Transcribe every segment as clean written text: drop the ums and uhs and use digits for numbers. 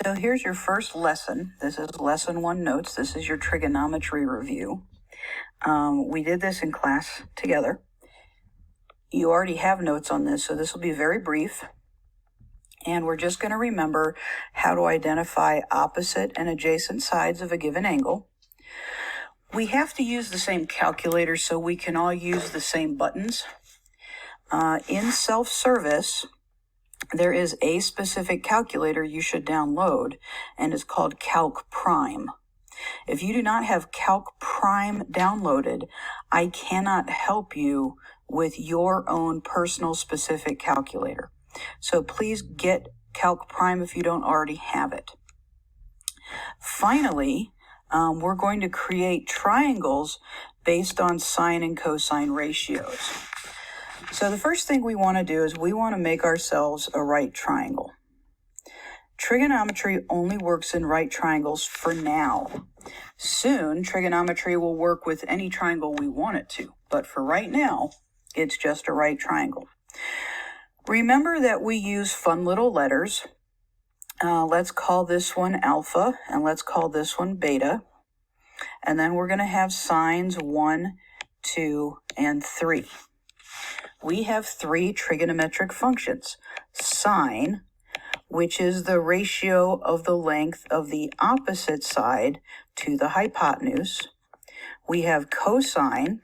So here's your first lesson. This is lesson 1 notes. This is your trigonometry review. We did this in class together. You already have notes on this, so this will be very brief. And we're just going to remember how to identify opposite and adjacent sides of a given angle. We have to use the same calculator so we can all use the same buttons. In self-service, there is a specific calculator you should download, and it's called Calc Prime. If you do not have Calc Prime downloaded, I cannot help you with your own personal specific calculator. So please get Calc Prime if you don't already have it. Finally, we're going to create triangles based on sine and cosine ratios. So the first thing we want to do is we want to make ourselves a right triangle. Trigonometry only works in right triangles for now. Soon, trigonometry will work with any triangle we want it to, but for right now, it's just a right triangle. Remember that we use fun little letters. Let's call this one alpha, and let's call this one beta. And then we're going to have signs 1, 2, and 3. We have 3 trigonometric functions. Sine, which is the ratio of the length of the opposite side to the hypotenuse. We have cosine,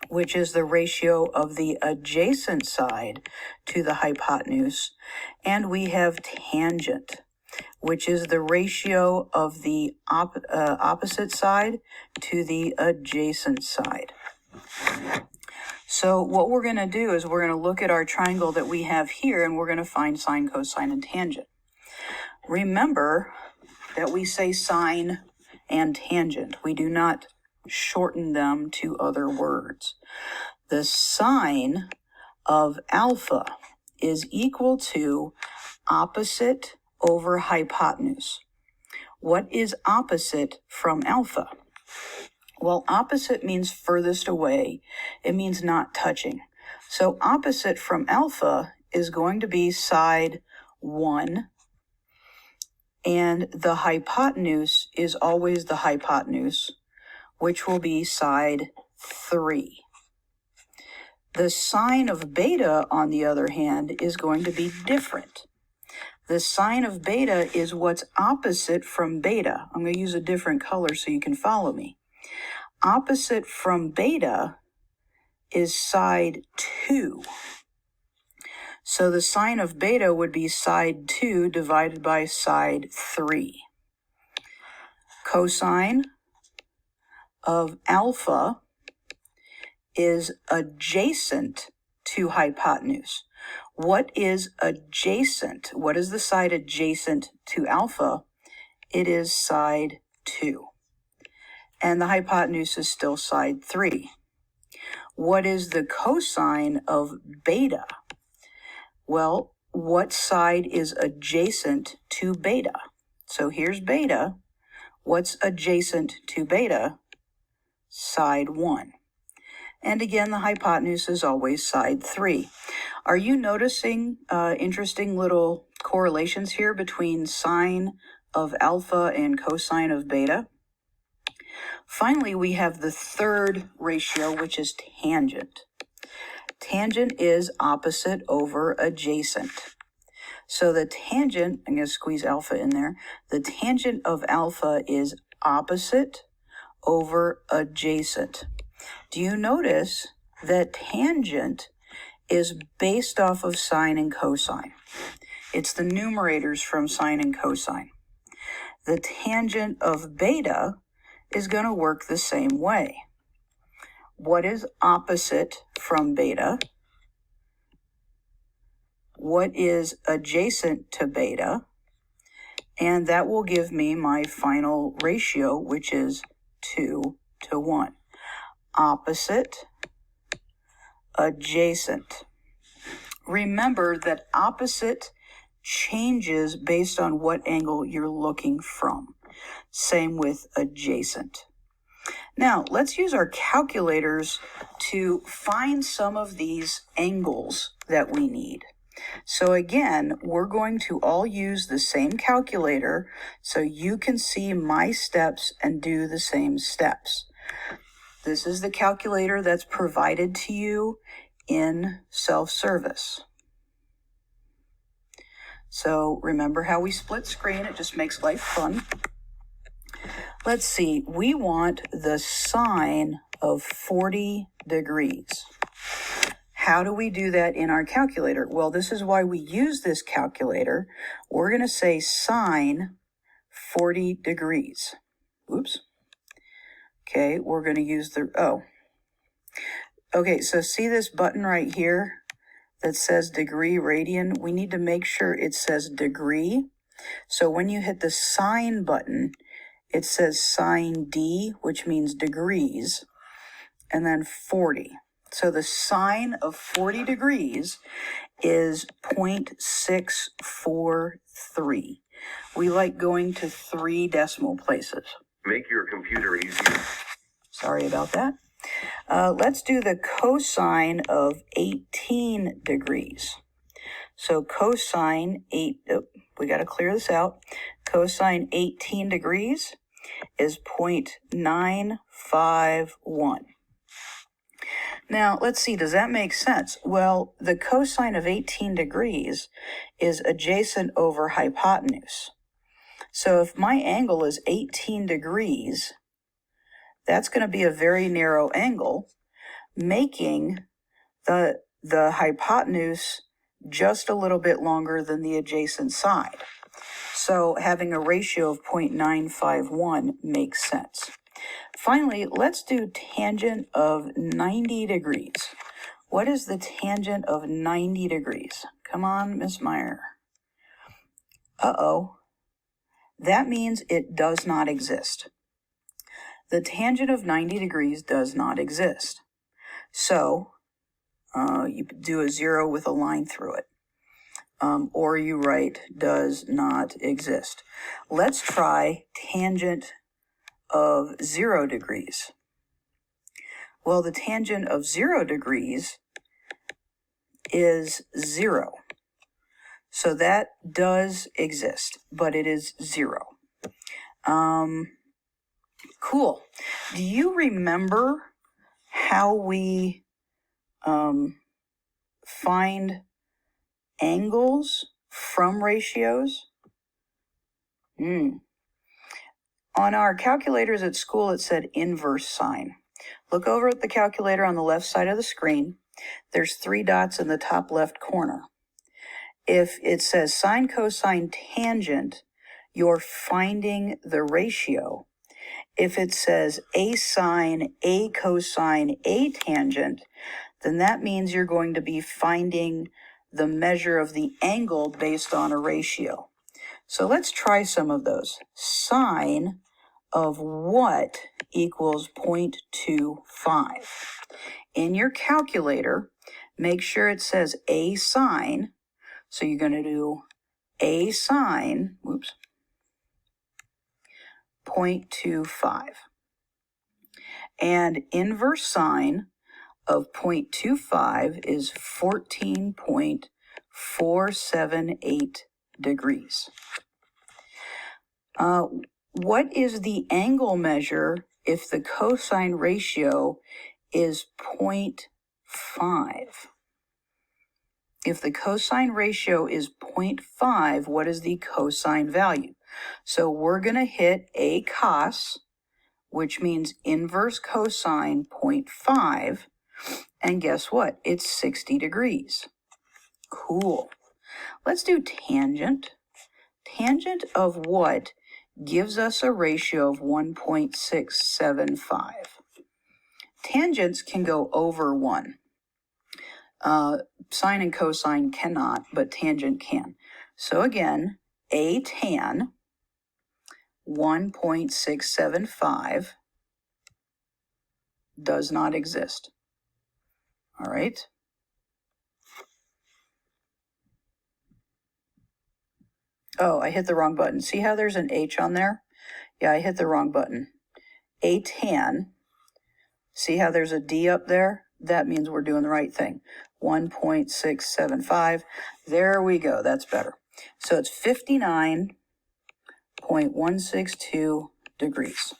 which is the ratio of the adjacent side to the hypotenuse. And we have tangent, which is the ratio of the opposite side to the adjacent side. So what we're going to do is we're going to look at our triangle that we have here, and we're going to find sine, cosine, and tangent. Remember that we say sine and tangent. We do not shorten them to other words. The sine of alpha is equal to opposite over hypotenuse. What is opposite from alpha? Well, opposite means furthest away. It means not touching. So opposite from alpha is going to be side 1, and the hypotenuse is always the hypotenuse, which will be side 3. The sine of beta, on the other hand, is going to be different. The sine of beta is what's opposite from beta. I'm going to use a different color so you can follow me. Opposite from beta is side 2. So the sine of beta would be side 2 divided by side 3. Cosine of alpha is adjacent to hypotenuse. What is adjacent? What is the side adjacent to alpha? It is side 2. And the hypotenuse is still side 3. What is the cosine of beta? Well, what side is adjacent to beta? So here's beta. What's adjacent to beta? Side 1. And again, the hypotenuse is always side 3. Are you noticing interesting little correlations here between sine of alpha and cosine of beta? Finally, we have the third ratio, which is tangent. Tangent is opposite over adjacent. So the tangent, I'm going to squeeze alpha in there, the tangent of alpha is opposite over adjacent. Do you notice that tangent is based off of sine and cosine? It's the numerators from sine and cosine. The tangent of beta is going to work the same way. What is opposite from beta? What is adjacent to beta? And that will give me my final ratio, which is 2 to 1. Opposite, adjacent. Remember that opposite changes based on what angle you're looking from. Same with adjacent. Now, let's use our calculators to find some of these angles that we need. So again, we're going to all use the same calculator so you can see my steps and do the same steps. This is the calculator that's provided to you in self-service. So remember how we split screen, it just makes life fun. Let's see, we want the sine of 40 degrees. How do we do that in our calculator? Well, this is why we use this calculator. We're going to say sine 40 degrees. Oops. Okay, we're going to use the, Okay, so see this button right here that says degree radian? We need to make sure it says degree. So when you hit the sine button, it says sine D, which means degrees, and then 40. So the sine of 40 degrees is 0.643. We like going to 3 decimal places. Make your computer easier. Sorry about that. Let's do the cosine of 18 degrees. So cosine we got to clear this out. Cosine 18 degrees is 0.951. Now, let's see, does that make sense? Well, the cosine of 18 degrees is adjacent over hypotenuse. So if my angle is 18 degrees, that's going to be a very narrow angle, making the hypotenuse just a little bit longer than the adjacent side. So having a ratio of 0.951 makes sense. Finally, let's do tangent of 90 degrees. What is the tangent of 90 degrees? Come on, Miss Meyer. Uh-oh. That means it does not exist. The tangent of 90 degrees does not exist. So, you do a 0 with a line through it. Or you write does not exist. Let's try tangent of 0 degrees. Well, the tangent of 0 degrees is 0. So that does exist, but it is 0. Cool. Do you remember how we find angles from ratios? On our calculators at school, it said inverse sine. Look over at the calculator on the left side of the screen. There's 3 dots in the top left corner. If it says sine, cosine, tangent, you're finding the ratio. If it says a sine, a cosine, a tangent, then that means you're going to be finding the measure of the angle based on a ratio. So let's try some of those. Sine of what equals 0.25? In your calculator, make sure it says a sine. So you're going to do a sine, 0.25. And inverse sine of 0.25 is 14.478 degrees. What is the angle measure if the cosine ratio is 0.5? If the cosine ratio is 0.5, what is the cosine value? So we're going to hit a cos, which means inverse cosine 0.5, and guess what? It's 60 degrees. Cool. Let's do tangent. Tangent of what gives us a ratio of 1.675? Tangents can go over 1. Sine and cosine cannot, but tangent can. So again, a tan 1.675 does not exist. All right. Oh, I hit the wrong button. See how there's an H on there? Yeah, I hit the wrong button. A tan. See how there's a D up there? That means we're doing the right thing. 1.675. There we go. That's better. So it's 59.162 degrees.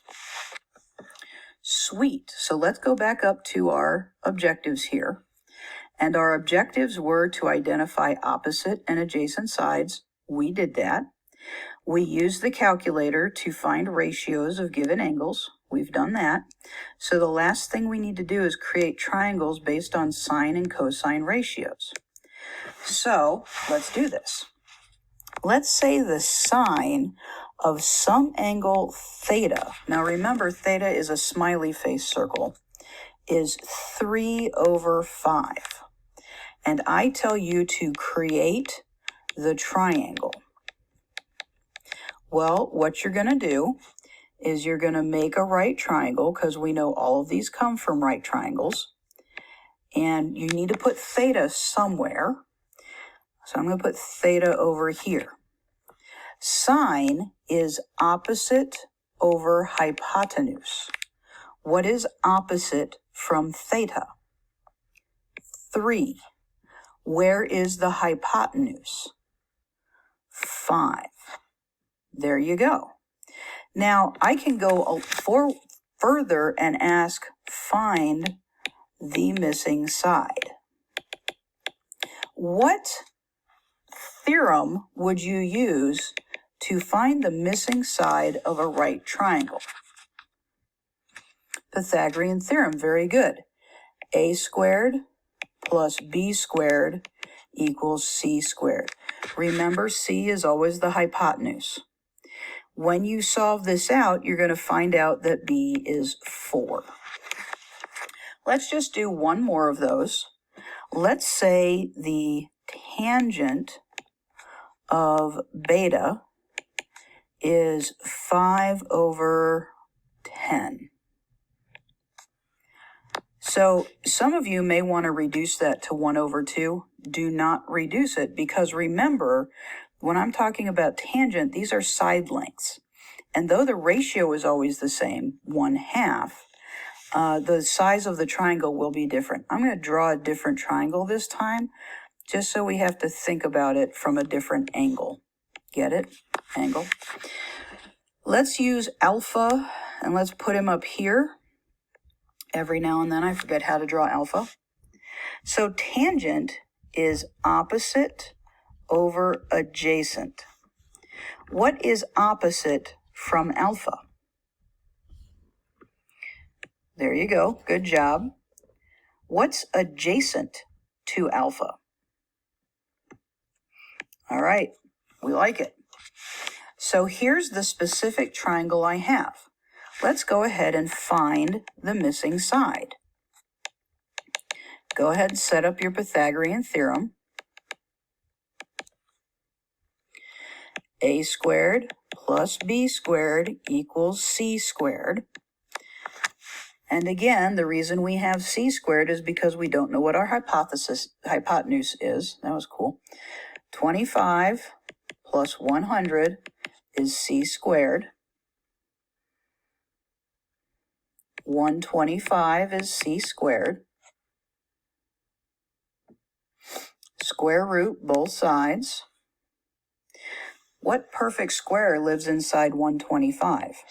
Sweet. So let's go back up to our objectives here. And our objectives were to identify opposite and adjacent sides. We did that. We used the calculator to find ratios of given angles. We've done that. So the last thing we need to do is create triangles based on sine and cosine ratios. So let's do this. Let's say the sine of some angle theta. Now remember, theta is a smiley face circle, is 3/5. And I tell you to create the triangle. Well, what you're going to do is you're going to make a right triangle, because we know all of these come from right triangles. And you need to put theta somewhere. So I'm going to put theta over here. Sine is opposite over hypotenuse. What is opposite from theta? 3. Where is the hypotenuse? 5. There you go. Now I can go further and ask, find the missing side. What theorem would you use to find the missing side of a right triangle? Pythagorean theorem, very good. A squared plus b squared equals c squared. Remember, c is always the hypotenuse. When you solve this out, you're going to find out that b is 4. Let's just do one more of those. Let's say the tangent of beta is 5/10. So some of you may want to reduce that to 1/2. Do not reduce it, because remember, when I'm talking about tangent, these are side lengths. And though the ratio is always the same, 1/2, the size of the triangle will be different. I'm going to draw a different triangle this time, just so we have to think about it from a different angle. Get it? Angle. Let's use alpha, and let's put him up here. Every now and then I forget how to draw alpha. So tangent is opposite over adjacent. What is opposite from alpha? There you go. Good job. What's adjacent to alpha? All right. We like it. So here's the specific triangle I have. Let's go ahead and find the missing side. Go ahead and set up your Pythagorean theorem. A squared plus b squared equals c squared. And again, the reason we have c squared is because we don't know what our hypotenuse is. That was cool. 25 plus 100 is c squared. 125 is c squared. Square root both sides. What perfect square lives inside 125?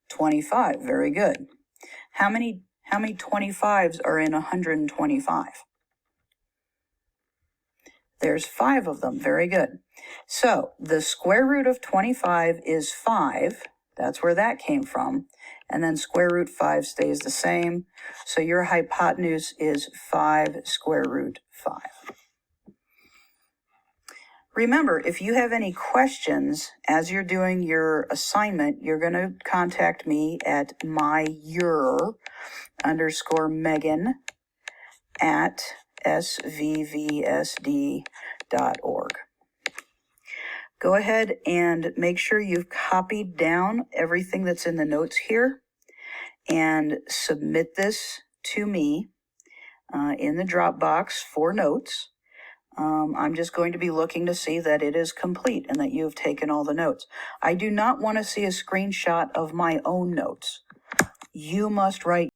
25, very good. How many 25s are in 125? There's 5 of them, very good. So the square root of 25 is 5. That's where that came from. And then square root 5 stays the same. So your hypotenuse is 5 square root 5. Remember, if you have any questions as you're doing your assignment, you're going to contact me at myur_megan@svvsd.org. Go ahead and make sure you've copied down everything that's in the notes here and submit this to me in the Dropbox for notes. I'm just going to be looking to see that it is complete and that you have taken all the notes. I do not want to see a screenshot of my own notes. You must write